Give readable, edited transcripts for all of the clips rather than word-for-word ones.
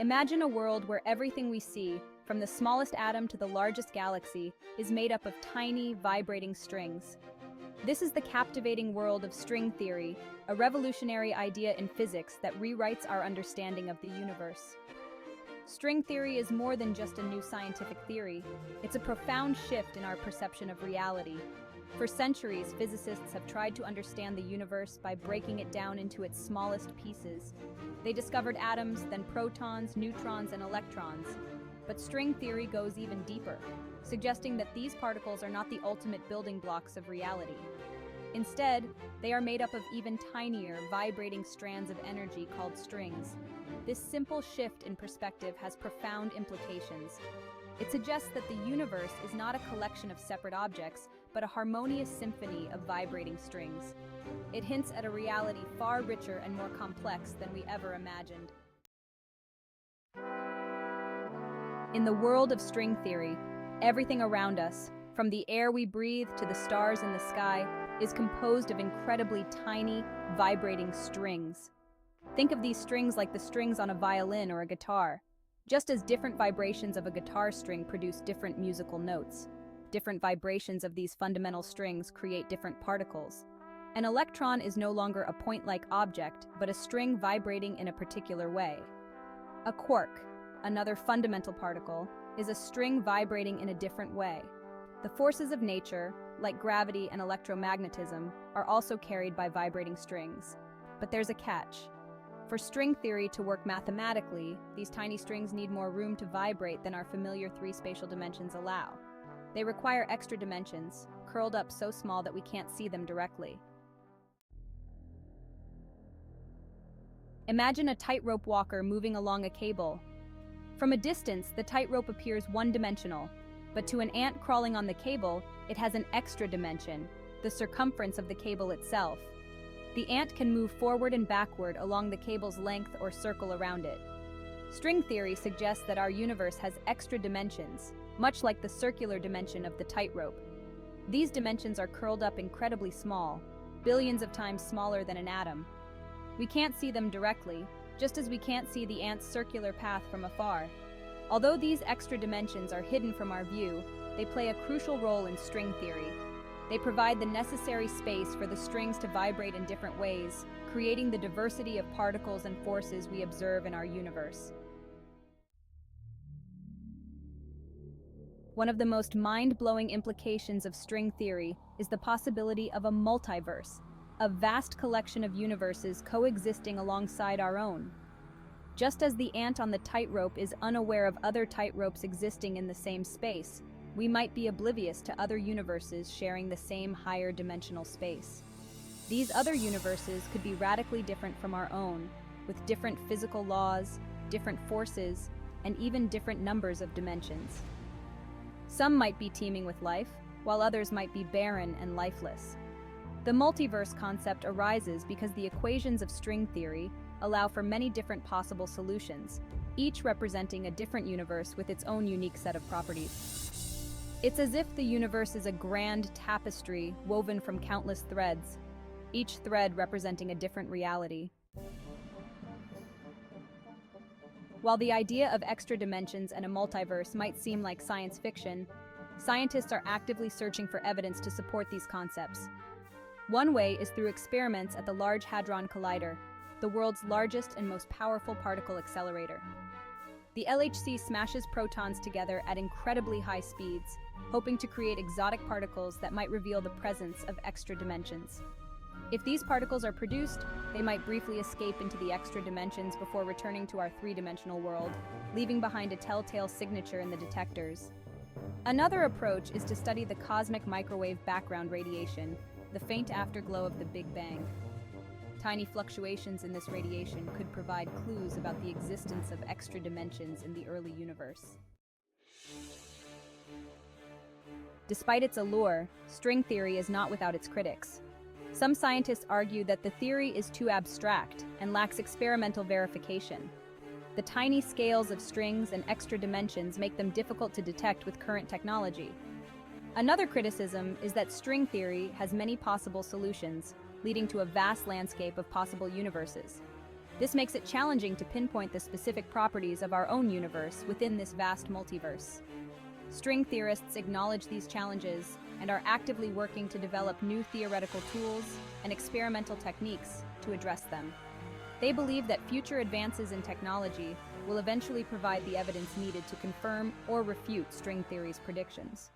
Imagine a world where everything we see, from the smallest atom to the largest galaxy, is made up of tiny, vibrating strings. This is the captivating world of string theory, a revolutionary idea in physics that rewrites our understanding of the universe. String theory is more than just a new scientific theory. It's a profound shift in our perception of reality. For centuries, physicists have tried to understand the universe by breaking it down into its smallest pieces. They discovered atoms, then protons, neutrons, and electrons. But string theory goes even deeper, suggesting that these particles are not the ultimate building blocks of reality. Instead, they are made up of even tinier, vibrating strands of energy called strings. This simple shift in perspective has profound implications. It suggests that the universe is not a collection of separate objects, but a harmonious symphony of vibrating strings. It hints at a reality far richer and more complex than we ever imagined. In the world of string theory, everything around us, from the air we breathe to the stars in the sky, is composed of incredibly tiny, vibrating strings. Think of these strings like the strings on a violin or a guitar. Just as different vibrations of a guitar string produce different musical notes, different vibrations of these fundamental strings create different particles. An electron is no longer a point-like object, but a string vibrating in a particular way. A quark, another fundamental particle, is a string vibrating in a different way. The forces of nature, like gravity and electromagnetism, are also carried by vibrating strings. But there's a catch. For string theory to work mathematically, these tiny strings need more room to vibrate than our familiar three spatial dimensions allow. They require extra dimensions, curled up so small that we can't see them directly. Imagine a tightrope walker moving along a cable. From a distance, the tightrope appears one-dimensional, but to an ant crawling on the cable, it has an extra dimension, the circumference of the cable itself. The ant can move forward and backward along the cable's length or circle around it. String theory suggests that our universe has extra dimensions, much like the circular dimension of the tightrope. These dimensions are curled up incredibly small, billions of times smaller than an atom. We can't see them directly, just as we can't see the ant's circular path from afar. Although these extra dimensions are hidden from our view, they play a crucial role in string theory. They provide the necessary space for the strings to vibrate in different ways, creating the diversity of particles and forces we observe in our universe. One of the most mind-blowing implications of string theory is the possibility of a multiverse, a vast collection of universes coexisting alongside our own. Just as the ant on the tightrope is unaware of other tightropes existing in the same space, we might be oblivious to other universes sharing the same higher dimensional space. These other universes could be radically different from our own, with different physical laws, different forces, and even different numbers of dimensions. Some might be teeming with life, while others might be barren and lifeless. The multiverse concept arises because the equations of string theory allow for many different possible solutions, each representing a different universe with its own unique set of properties. It's as if the universe is a grand tapestry woven from countless threads, each thread representing a different reality. While the idea of extra dimensions and a multiverse might seem like science fiction, scientists are actively searching for evidence to support these concepts. One way is through experiments at the Large Hadron Collider, the world's largest and most powerful particle accelerator. The LHC smashes protons together at incredibly high speeds, hoping to create exotic particles that might reveal the presence of extra dimensions. If these particles are produced, they might briefly escape into the extra dimensions before returning to our three-dimensional world, leaving behind a telltale signature in the detectors. Another approach is to study the cosmic microwave background radiation, the faint afterglow of the Big Bang. Tiny fluctuations in this radiation could provide clues about the existence of extra dimensions in the early universe. Despite its allure, string theory is not without its critics. Some scientists argue that the theory is too abstract and lacks experimental verification. The tiny scales of strings and extra dimensions make them difficult to detect with current technology. Another criticism is that string theory has many possible solutions, leading to a vast landscape of possible universes. This makes it challenging to pinpoint the specific properties of our own universe within this vast multiverse. String theorists acknowledge these challenges and are actively working to develop new theoretical tools and experimental techniques to address them. They believe that future advances in technology will eventually provide the evidence needed to confirm or refute string theory's predictions.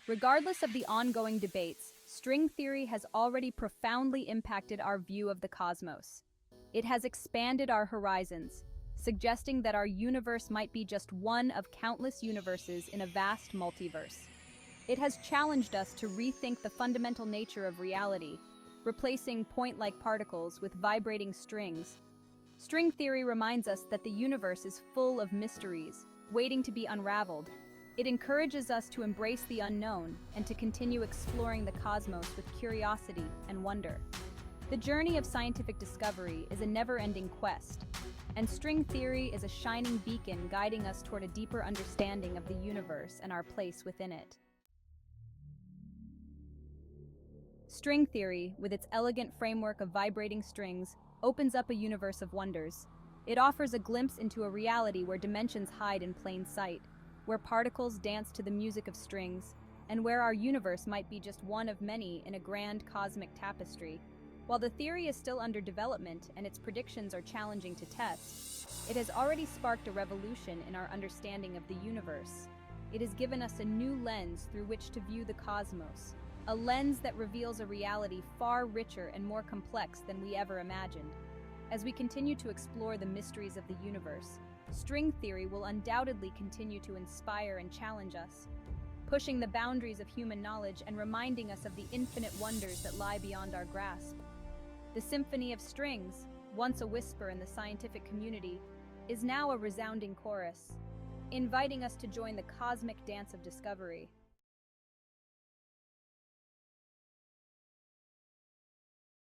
Regardless of the ongoing debates, string theory has already profoundly impacted our view of the cosmos. It has expanded our horizons, suggesting that our universe might be just one of countless universes in a vast multiverse. It has challenged us to rethink the fundamental nature of reality, replacing point-like particles with vibrating strings. String theory reminds us that the universe is full of mysteries, waiting to be unraveled. It encourages us to embrace the unknown and to continue exploring the cosmos with curiosity and wonder. The journey of scientific discovery is a never-ending quest, and string theory is a shining beacon guiding us toward a deeper understanding of the universe and our place within it. String theory, with its elegant framework of vibrating strings, opens up a universe of wonders. It offers a glimpse into a reality where dimensions hide in plain sight, where particles dance to the music of strings, and where our universe might be just one of many in a grand cosmic tapestry. While the theory is still under development and its predictions are challenging to test, it has already sparked a revolution in our understanding of the universe. It has given us a new lens through which to view the cosmos, a lens that reveals a reality far richer and more complex than we ever imagined. As we continue to explore the mysteries of the universe, string theory will undoubtedly continue to inspire and challenge us, pushing the boundaries of human knowledge and reminding us of the infinite wonders that lie beyond our grasp. The symphony of strings, once a whisper in the scientific community, is now a resounding chorus, inviting us to join the cosmic dance of discovery.